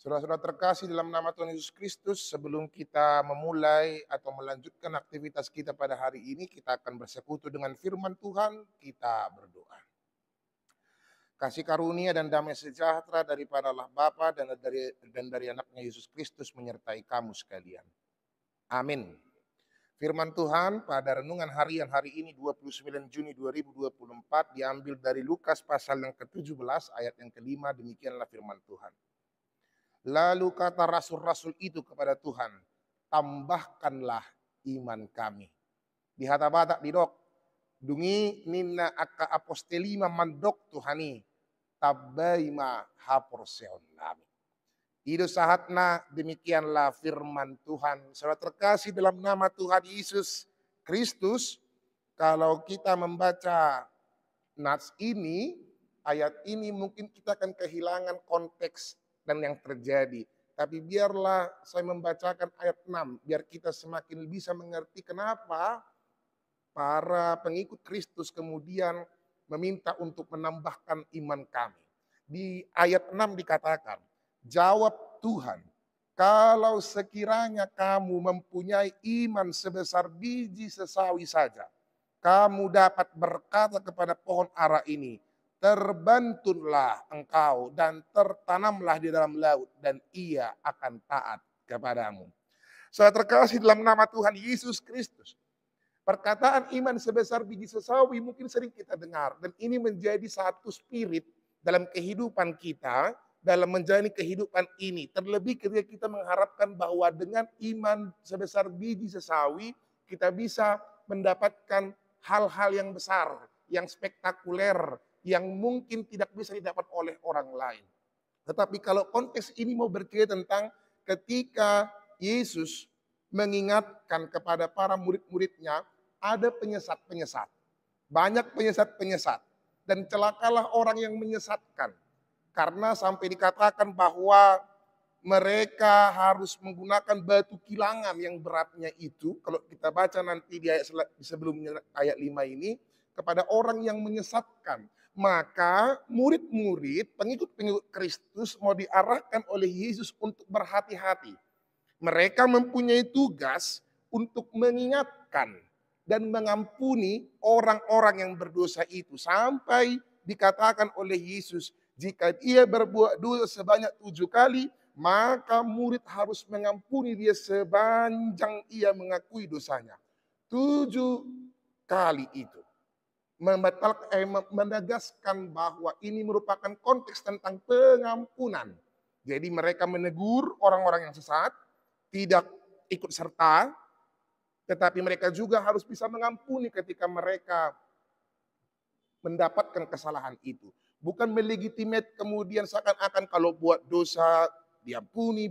Saudara-saudara terkasih dalam nama Tuhan Yesus Kristus, sebelum kita memulai atau melanjutkan aktivitas kita pada hari ini, kita akan bersekutu dengan firman Tuhan, kita berdoa. Kasih karunia dan damai sejahtera daripada Allah Bapa dan dari anaknya Yesus Kristus menyertai kamu sekalian. Amin. Firman Tuhan pada renungan harian hari ini 29 Juni 2024 diambil dari Lukas pasal yang ke-17 ayat yang ke-5, demikianlah firman Tuhan. Lalu kata rasul-rasul itu kepada Tuhan, tambahkanlah iman kami. Di hata-bata di dok, dungi nina aka apostelima mandok Tuhani, tabaima haporseon nami. Ido sahatna demikianlah firman Tuhan. Saudara terkasih dalam nama Tuhan Yesus Kristus, kalau kita membaca nats ini, ayat ini mungkin kita akan kehilangan konteks dan yang terjadi. Tapi biarlah saya membacakan ayat 6, biar kita semakin bisa mengerti kenapa para pengikut Kristus kemudian meminta untuk menambahkan iman kami. Di ayat 6 dikatakan, jawab Tuhan, kalau sekiranya kamu mempunyai iman sebesar biji sesawi saja, kamu dapat berkata kepada pohon ara ini, terbantunlah engkau dan tertanamlah di dalam laut, dan ia akan taat kepadamu. Saudara terkasih dalam nama Tuhan Yesus Kristus, perkataan iman sebesar biji sesawi mungkin sering kita dengar, dan ini menjadi satu spirit dalam kehidupan kita, dalam menjalani kehidupan ini. Terlebih ketika kita mengharapkan bahwa dengan iman sebesar biji sesawi, kita bisa mendapatkan hal-hal yang besar, yang spektakuler, yang mungkin tidak bisa didapat oleh orang lain. Tetapi kalau konteks ini mau bercerita tentang ketika Yesus mengingatkan kepada para murid-muridnya, ada penyesat-penyesat. Banyak penyesat-penyesat. Dan celakalah orang yang menyesatkan. Karena sampai dikatakan bahwa mereka harus menggunakan batu kilangan yang beratnya itu. Kalau kita baca nanti di ayat sebelumnya ayat 5 ini. Kepada orang yang menyesatkan. Maka murid-murid, pengikut-pengikut Kristus mau diarahkan oleh Yesus untuk berhati-hati. Mereka mempunyai tugas untuk mengingatkan dan mengampuni orang-orang yang berdosa itu. Sampai dikatakan oleh Yesus, jika ia berbuat dosa sebanyak 7 kali, maka murid harus mengampuni dia sepanjang ia mengakui dosanya. 7 kali itu. Menegaskan bahwa ini merupakan konteks tentang pengampunan. Jadi mereka menegur orang-orang yang sesat, tidak ikut serta, tetapi mereka juga harus bisa mengampuni ketika mereka mendapatkan kesalahan itu. Bukan melegitimate kemudian seakan-akan kalau buat dosa diampuni,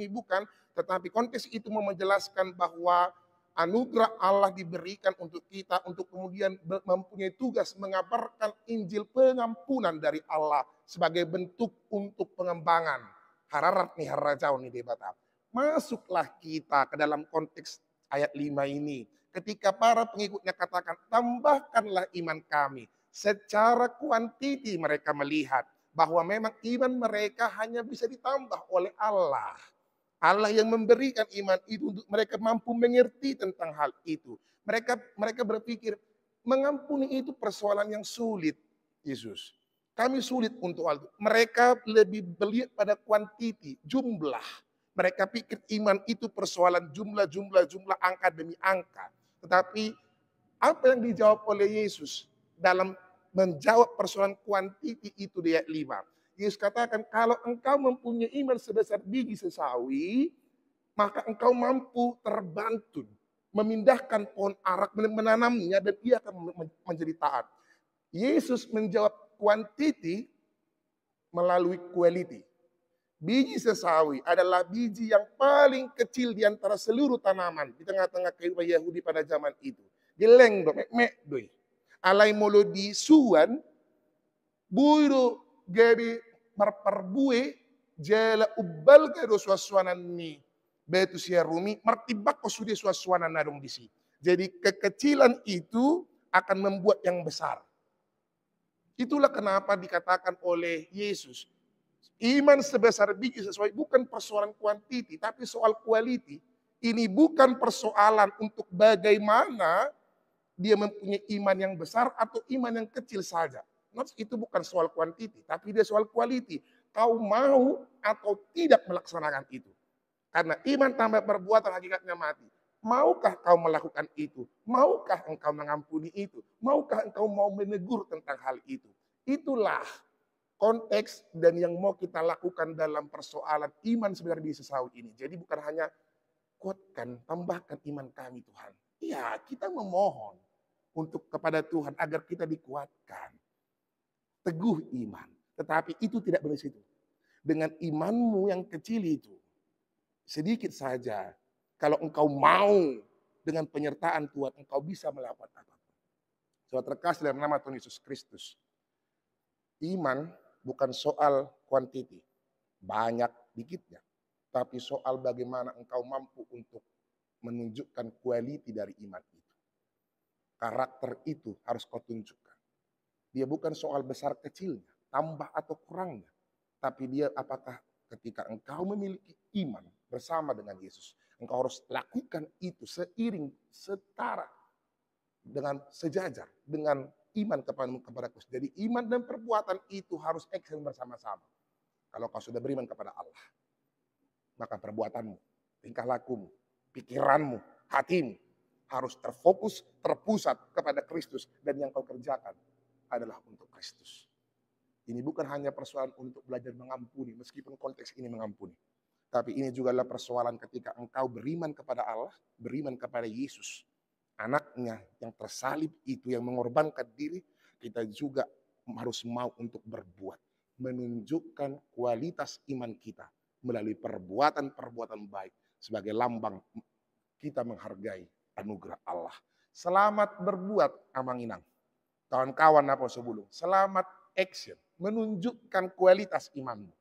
bukan. Tetapi konteks itu mau menjelaskan bahwa anugerah Allah diberikan untuk kita untuk kemudian mempunyai tugas mengabarkan Injil pengampunan dari Allah sebagai bentuk untuk pengembangan. Hararat nih harajau nih debata. Masuklah kita ke dalam konteks ayat 5 ini. Ketika para pengikutnya katakan, tambahkanlah iman kami. Secara kuantiti mereka melihat bahwa memang iman mereka hanya bisa ditambah oleh Allah. Allah yang memberikan iman itu untuk mereka mampu mengerti tentang hal itu. Mereka berpikir, mengampuni itu persoalan yang sulit, Yesus. Kami sulit untuk hal itu. Mereka lebih melihat pada kuantiti, jumlah. Mereka pikir iman itu persoalan jumlah, angka demi angka. Tetapi apa yang dijawab oleh Yesus dalam menjawab persoalan kuantiti itu di ayat 5. Yesus katakan, kalau engkau mempunyai iman sebesar biji sesawi, maka engkau mampu terbantun, memindahkan pohon arak, menanamnya, dan ia akan menjadi taat. Yesus menjawab kuantiti melalui quality. Biji sesawi adalah biji yang paling kecil di antara seluruh tanaman di tengah-tengah kehidupan Yahudi pada zaman itu. Dileng do mek doi. Alai molo di suan buiro gabi marparbue jela ubal ke do suasuanan ni betu sia rumi martibak ko sudah suasuanan nadong disi. Jadi kekecilan itu akan membuat yang besar. Itulah kenapa dikatakan oleh Yesus, Iman sebesar biji sesuai bukan persoalan kuantiti, tapi soal quality. Ini bukan persoalan untuk bagaimana dia mempunyai iman yang besar atau iman yang kecil saja. Itu bukan soal kuantiti, tapi dia soal quality. Kau mau atau tidak melaksanakan itu. Karena iman tanpa perbuatan hakikatnya mati. Maukah kau melakukan itu? Maukah engkau mengampuni itu? Maukah engkau mau menegur tentang hal itu? Itulah konteks dan yang mau kita lakukan dalam persoalan iman sebenarnya di sesawi ini. Jadi bukan hanya kuatkan, tambahkan iman kami Tuhan. Iya, kita memohon untuk kepada Tuhan agar kita dikuatkan. Teguh iman. Tetapi itu tidak dari situ. Dengan imanmu yang kecil itu, sedikit saja, kalau engkau mau dengan penyertaan Tuhan, engkau bisa melakukan apapun. Saudara terkasih dalam nama Tuhan Yesus Kristus. Iman bukan soal kuantiti, banyak dikitnya. Tapi soal bagaimana engkau mampu untuk menunjukkan quality dari iman itu. Karakter itu harus kau tunjukkan. Dia bukan soal besar kecilnya, tambah atau kurangnya. Tapi dia apakah ketika engkau memiliki iman bersama dengan Yesus, engkau harus lakukan itu seiring, setara, dengan sejajar, dengan iman kepada Kristus. Jadi iman dan perbuatan itu harus action bersama-sama. Kalau kau sudah beriman kepada Allah, maka perbuatanmu, tingkah lakumu, pikiranmu, hatimu harus terfokus, terpusat kepada Kristus. Dan yang kau kerjakan adalah untuk Kristus. Ini bukan hanya persoalan untuk belajar mengampuni, meskipun konteks ini mengampuni. Tapi ini juga adalah persoalan ketika engkau beriman kepada Allah, beriman kepada Yesus. Anaknya yang tersalib itu, yang mengorbankan diri, kita juga harus mau untuk berbuat. Menunjukkan kualitas iman kita melalui perbuatan-perbuatan baik sebagai lambang kita menghargai anugerah Allah. Selamat berbuat, Amanginang. Kawan-kawan apa sebelum. Selamat action, menunjukkan kualitas imanmu.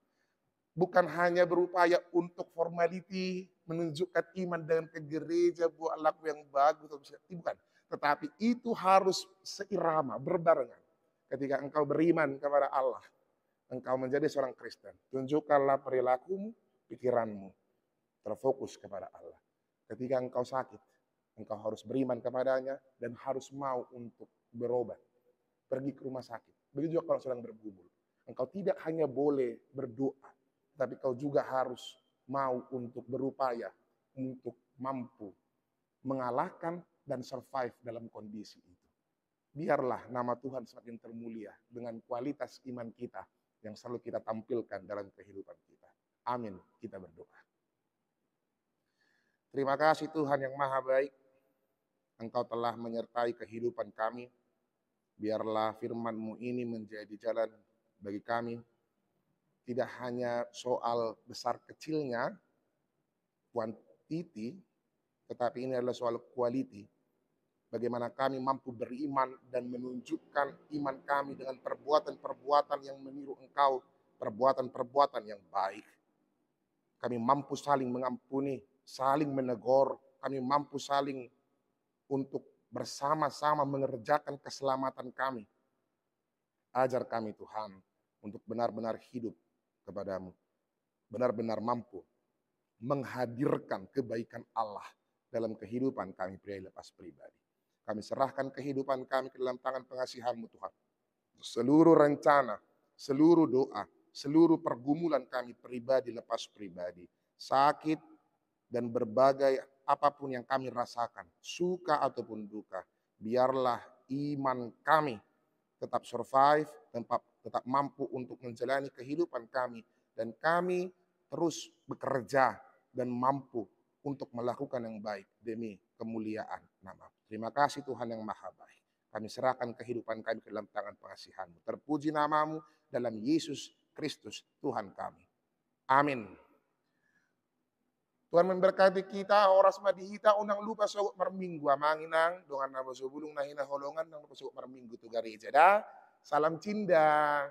Bukan hanya berupaya untuk formality, menunjukkan iman dengan ke gereja, buat laku yang bagus. Bukan. Tetapi itu harus seirama, berbarengan. Ketika engkau beriman kepada Allah, engkau menjadi seorang Kristen. Tunjukkanlah perilakumu, pikiranmu, terfokus kepada Allah. Ketika engkau sakit, engkau harus beriman kepadanya dan harus mau untuk berobat. Pergi ke rumah sakit. Begitu juga kalau sedang bergumul. Engkau tidak hanya boleh berdoa, tapi kau juga harus mau untuk berupaya untuk mampu mengalahkan dan survive dalam kondisi itu. Biarlah nama Tuhan semakin termulia dengan kualitas iman kita yang selalu kita tampilkan dalam kehidupan kita. Amin. Kita berdoa. Terima kasih Tuhan yang maha baik. Engkau telah menyertai kehidupan kami. Biarlah firman-Mu ini menjadi jalan bagi kami. Tidak hanya soal besar kecilnya, quantity, tetapi ini adalah soal quality. Bagaimana kami mampu beriman dan menunjukkan iman kami dengan perbuatan-perbuatan yang meniru Engkau, perbuatan-perbuatan yang baik. Kami mampu saling mengampuni, saling menegur, kami mampu saling untuk bersama-sama mengerjakan keselamatan kami. Ajar kami Tuhan untuk benar-benar hidup kepadamu. Benar-benar mampu menghadirkan kebaikan Allah dalam kehidupan kami lepas pribadi. Kami serahkan kehidupan kami ke dalam tangan pengasihan-Mu Tuhan. Seluruh rencana, seluruh doa, seluruh pergumulan kami pribadi lepas pribadi. Sakit dan berbagai apapun yang kami rasakan, suka ataupun duka. Biarlah iman kami tetap survive, tetap mampu untuk menjalani kehidupan kami. Dan kami terus bekerja dan mampu untuk melakukan yang baik demi kemuliaan nama. Terima kasih Tuhan yang maha baik. Kami serahkan kehidupan kami ke dalam tangan pengasihan-Mu. Terpuji nama-Mu dalam Yesus Kristus Tuhan kami. Amin. Tuhan memberkati kita, oras madihita, unang lupa sogo marminggu amanginang, dongan nama sobulung nahina holongan, nang lupa sogo marminggu tu gereja dah. Salam cinda.